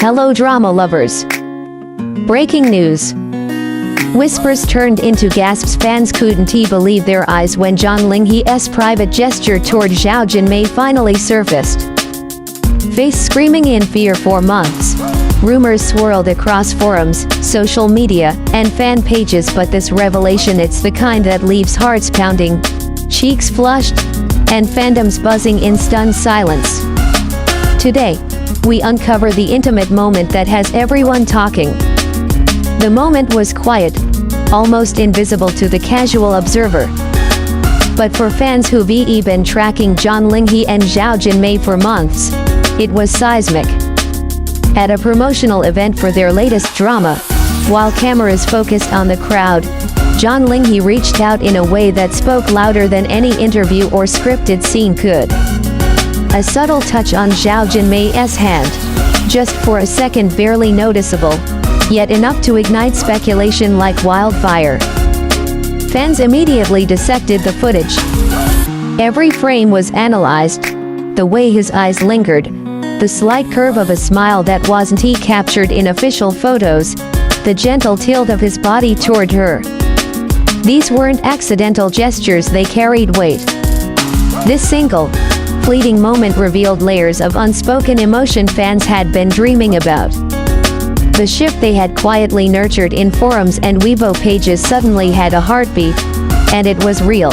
Hello drama lovers. Breaking news. Whispers turned into gasps. Fans couldn't believe their eyes when Zhang Linghe's private gesture toward Zhao Jinmai finally surfaced. Face screaming in fear for months. Rumors swirled across forums, social media, and fan pages, but this revelation, it's the kind that leaves hearts pounding, cheeks flushed, and fandoms buzzing in stunned silence. Today, we uncover the intimate moment that has everyone talking. The moment was quiet, almost invisible to the casual observer. But for fans who've been tracking Zhang Linghe and Zhao Jinmai for months, it was seismic. At a promotional event for their latest drama, while cameras focused on the crowd, Zhang Linghe reached out in a way that spoke louder than any interview or scripted scene could. A subtle touch on Zhao Jinmai's hand, just for a second, barely noticeable, yet enough to ignite speculation like wildfire. Fans immediately dissected the footage. Every frame was analyzed, the way his eyes lingered, the slight curve of a smile that wasn't captured in official photos, the gentle tilt of his body toward her. These weren't accidental gestures, they carried weight. This single, fleeting moment revealed layers of unspoken emotion fans had been dreaming about. The shift they had quietly nurtured in forums and Weibo pages suddenly had a heartbeat, and it was real.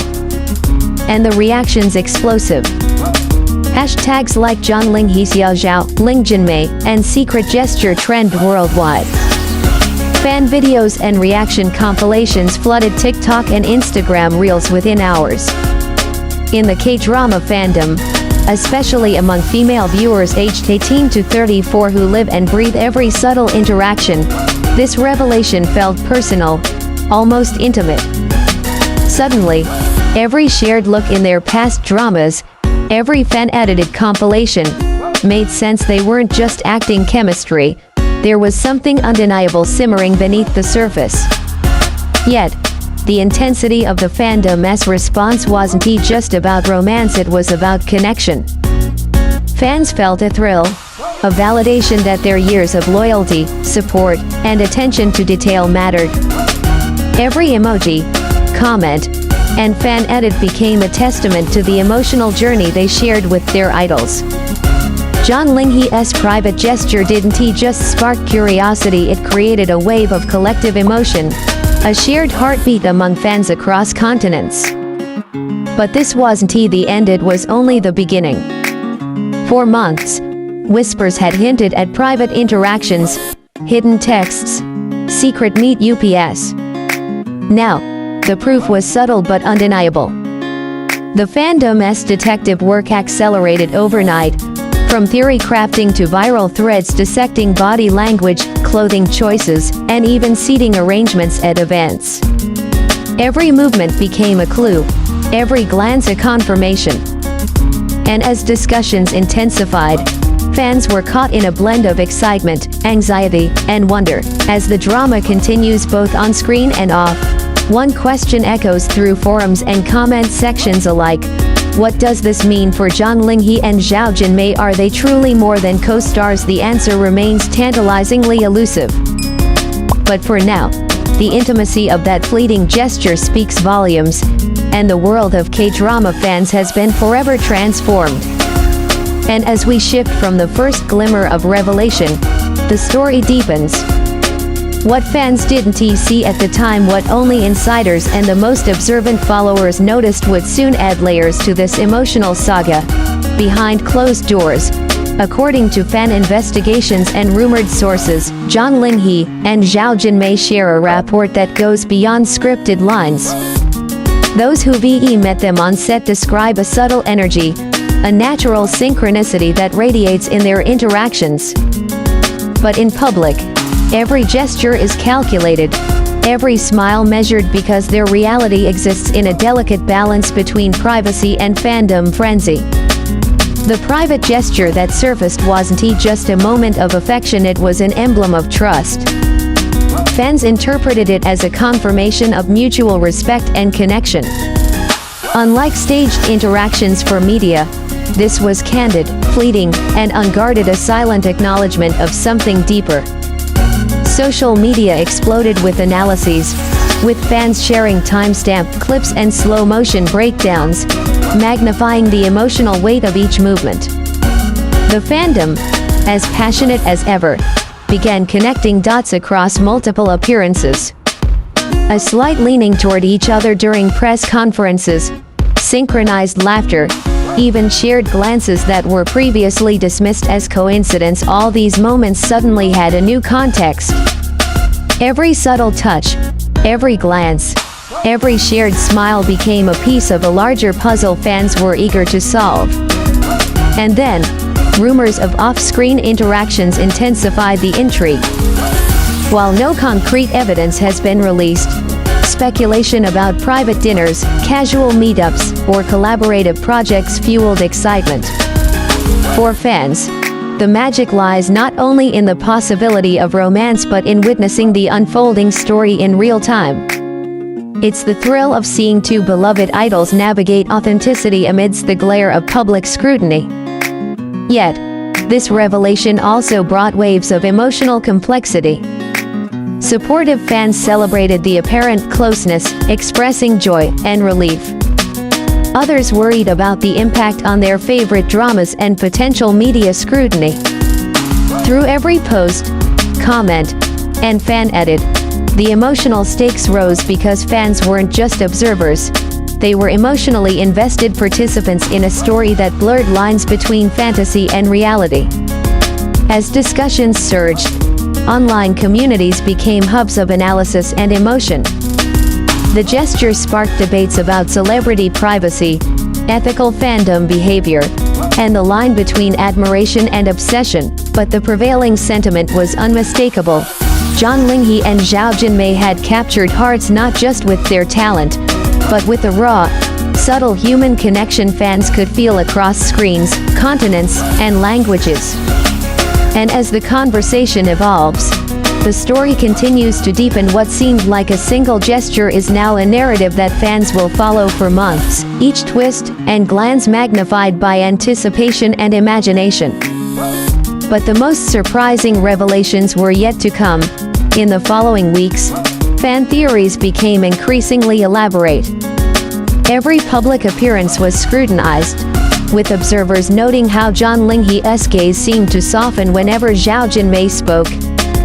And the reactions explosive. Hashtags like Zhang Linghe Xiao Zhao, Ling Jinmai, and secret gesture trend worldwide. Fan videos and reaction compilations flooded TikTok and Instagram Reels within hours. In the K-drama fandom, especially among female viewers aged 18 to 34 who live and breathe every subtle interaction, this revelation felt personal, almost intimate. Suddenly, every shared look in their past dramas, every fan-edited compilation, made sense. They weren't just acting chemistry, there was something undeniable simmering beneath the surface. Yet, the intensity of the fandom's response wasn't just about romance, it was about connection. Fans felt a thrill, a validation that their years of loyalty, support, and attention to detail mattered. Every emoji, comment, and fan edit became a testament to the emotional journey they shared with their idols. Zhang Linghe's private gesture didn't just spark curiosity, it created a wave of collective emotion, a shared heartbeat among fans across continents. But this wasn't the end, it was only the beginning. For months, whispers had hinted at private interactions, hidden texts, secret meet ups. Now, the proof was subtle but undeniable. The fandom's detective work accelerated overnight, from theory crafting to viral threads dissecting body language, clothing choices, and even seating arrangements at events. Every movement became a clue, every glance a confirmation. And as discussions intensified, fans were caught in a blend of excitement, anxiety, and wonder. As the drama continues both on screen and off, one question echoes through forums and comment sections alike. What does this mean for Zhang Linghe and Zhao Jinmai? Are they truly more than co-stars? The answer remains tantalizingly elusive. But for now, the intimacy of that fleeting gesture speaks volumes, and the world of K-drama fans has been forever transformed. And as we shift from the first glimmer of revelation, the story deepens. What fans didn't see at the time, what only insiders and the most observant followers noticed, would soon add layers to this emotional saga. Behind closed doors, according to fan investigations and rumored sources, Zhang Linghe and Zhao Jinmai share a rapport that goes beyond scripted lines. Those who've met them on set describe a subtle energy, a natural synchronicity that radiates in their interactions. But in public, every gesture is calculated, every smile measured, because their reality exists in a delicate balance between privacy and fandom frenzy. The private gesture that surfaced wasn't just a moment of affection, it was an emblem of trust. Fans interpreted it as a confirmation of mutual respect and connection. Unlike staged interactions for media, this was candid, fleeting, and unguarded, a silent acknowledgement of something deeper. Social media exploded with analyses, with fans sharing timestamped clips and slow-motion breakdowns, magnifying the emotional weight of each movement. The fandom, as passionate as ever, began connecting dots across multiple appearances. A slight leaning toward each other during press conferences, synchronized laughter, even shared glances that were previously dismissed as coincidence. All these moments suddenly had a new context. Every subtle touch, every glance, every shared smile became a piece of a larger puzzle fans were eager to solve. And then, rumors of off-screen interactions intensified the intrigue. While no concrete evidence has been released, speculation about private dinners, casual meetups, or collaborative projects fueled excitement. For fans, the magic lies not only in the possibility of romance but in witnessing the unfolding story in real time. It's the thrill of seeing two beloved idols navigate authenticity amidst the glare of public scrutiny. Yet, this revelation also brought waves of emotional complexity. Supportive fans celebrated the apparent closeness, expressing joy and relief. Others worried about the impact on their favorite dramas and potential media scrutiny. Through every post, comment, and fan edit, the emotional stakes rose because fans weren't just observers. They were emotionally invested participants in a story that blurred lines between fantasy and reality. As discussions surged, online communities became hubs of analysis and emotion. The gesture sparked debates about celebrity privacy, ethical fandom behavior, and the line between admiration and obsession, but the prevailing sentiment was unmistakable. Zhang Linghe and Zhao Jinmai had captured hearts not just with their talent, but with the raw, subtle human connection fans could feel across screens, continents, and languages. And as the conversation evolves, the story continues to deepen. What seemed like a single gesture is now a narrative that fans will follow for months, each twist and glance magnified by anticipation and imagination. But the most surprising revelations were yet to come. In the following weeks, fan theories became increasingly elaborate. Every public appearance was scrutinized, with observers noting how Zhang Linghe's gaze seemed to soften whenever Zhao Jinmai spoke,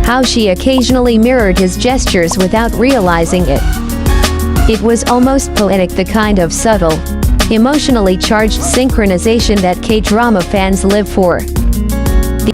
how she occasionally mirrored his gestures without realizing it. It was almost poetic, the kind of subtle, emotionally charged synchronization that K-drama fans live for.